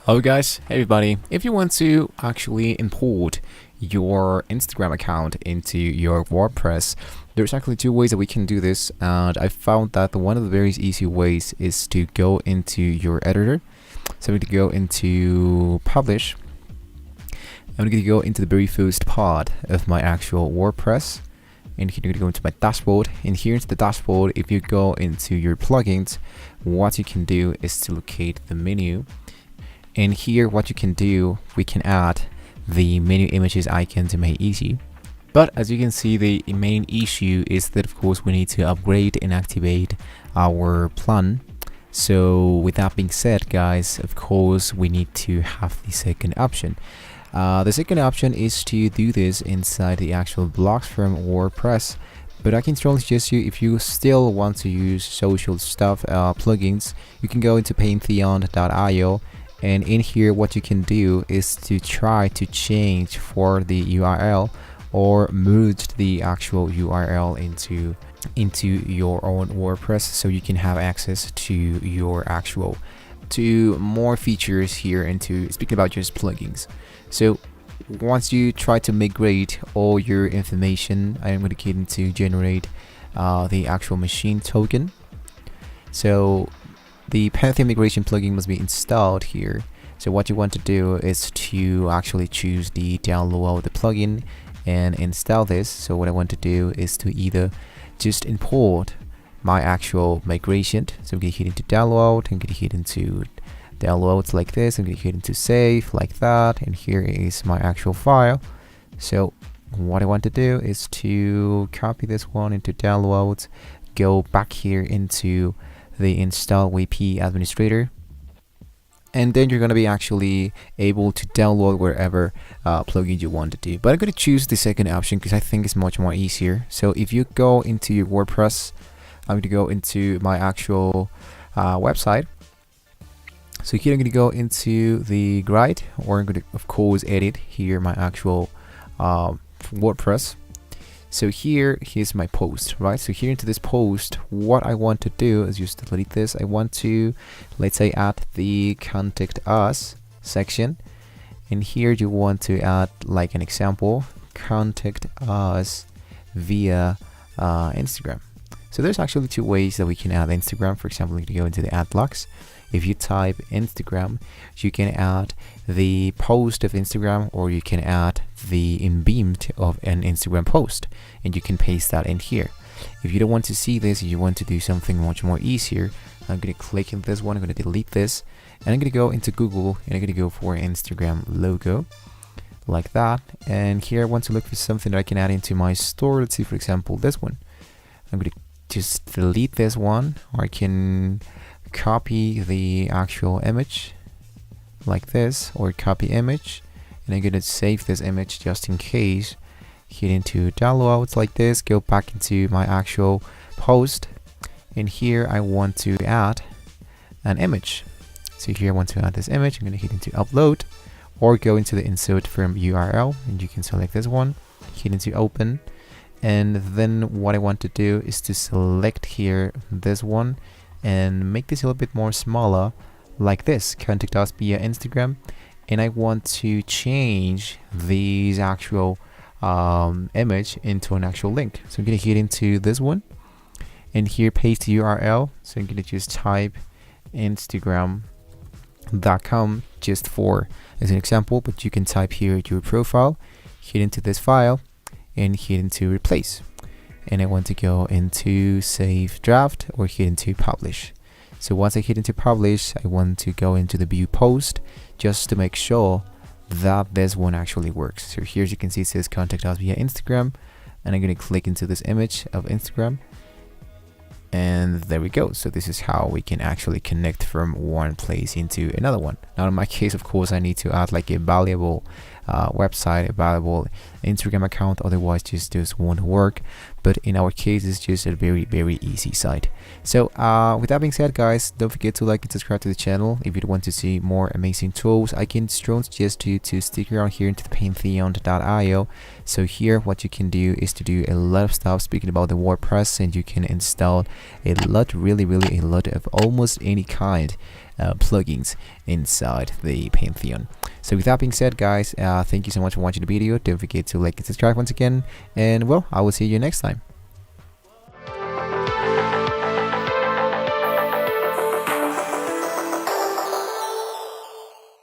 Hello guys, hey everybody. If you want to actually import your Instagram account into your WordPress, there's actually two ways that we can do this, and I found that one of the very easy ways is to go into your editor. So I'm going to go into publish. I'm going to go into the very first part of my actual WordPress, and here you're going to go into my dashboard. And here into the dashboard, if you go into your plugins, what you can do is to locate the menu. And here what you can do, we can add the menu images icon to make it easy. But as you can see, the main issue is that of course we need to upgrade and activate our plan. So with that being said, guys, of course we need to have the second option. The second option is to do this inside the actual blocks from WordPress. But I can strongly suggest you, if you still want to use social stuff plugins, you can go into pantheon.io. And in here what you can do is to try to change for the URL or merge the actual URL into your own WordPress, so you can have access to your actual to more features here, into speaking about just plugins. So once you try to migrate all your information, I'm going to get into generate the actual machine token. So the Pantheon migration plugin must be installed here. So what you want to do is to actually choose the download the plugin and install this. So what I want to do is to either just import my actual migration. So I'm going to hit into download, I'm going to hit into downloads like this, I'm going to hit into save like that, and here is my actual file. So what I want to do is to copy this one into downloads, go back here into the install WP administrator, and then you're going to be actually able to download wherever plugin you want to do. But I'm going to choose the second option because I think it's much more easier. So if you go into your WordPress, I'm going to go into my actual website. So here I'm going to go into the guide, or I'm going to of course edit here my actual WordPress. So here's my post, right? So here into this post, what I want to do is just delete this. I want to, let's say, add the contact us section. And here you want to add like an example, contact us via Instagram. So there's actually two ways that we can add Instagram. For example, you can go into the ad blocks. If you type Instagram, you can add the post of Instagram, or you can add the embeamed of an Instagram post, and you can paste that in here. If you don't want to see this, you want to do something much more easier, I'm going to click in this one, I'm going to delete this, and I'm going to go into Google, and I'm going to go for Instagram logo like that. And here I want to look for something that I can add into my store. Let's see, for example, this one. I'm going to just delete this one, or I can copy the actual image like this, or copy image, and I'm going to save this image just in case. Hit into downloads like this, go back into my actual post, and here I want to add an image. So here I want to add this image. I'm going to hit into upload, or go into the insert from URL, and you can select this one, hit into open, and then what I want to do is to select here this one and make this a little bit more smaller like this, contact us via Instagram. And I want to change these actual image into an actual link. So I'm going to hit into this one, and here paste the URL. So I'm going to just type instagram.com just for as an example, but you can type here your profile, hit into this file, and hit into replace. And I want to go into save draft, or hit into publish. So once I hit into publish, I want to go into the view post just to make sure that this one actually works. So here, as you can see, it says contact us via Instagram, and I'm going to click into this image of Instagram, and there we go. So this is how we can actually connect from one place into another one. Now in my case, of course, I need to add like a valuable website, a valuable Instagram account, otherwise just this won't work. but in our case it's just a very easy site. So with that being said, guys, don't forget to like and subscribe to the channel if you want to see more amazing tools. I can strongly suggest you to stick around here into the pantheon.io. So here what you can do is to do a lot of stuff speaking about the WordPress, and you can install a lot, really a lot of almost any kind plugins inside the Pantheon. So with that being said, guys, thank you so much for watching the video. Don't forget to like and subscribe once again, and well, I will see you next time.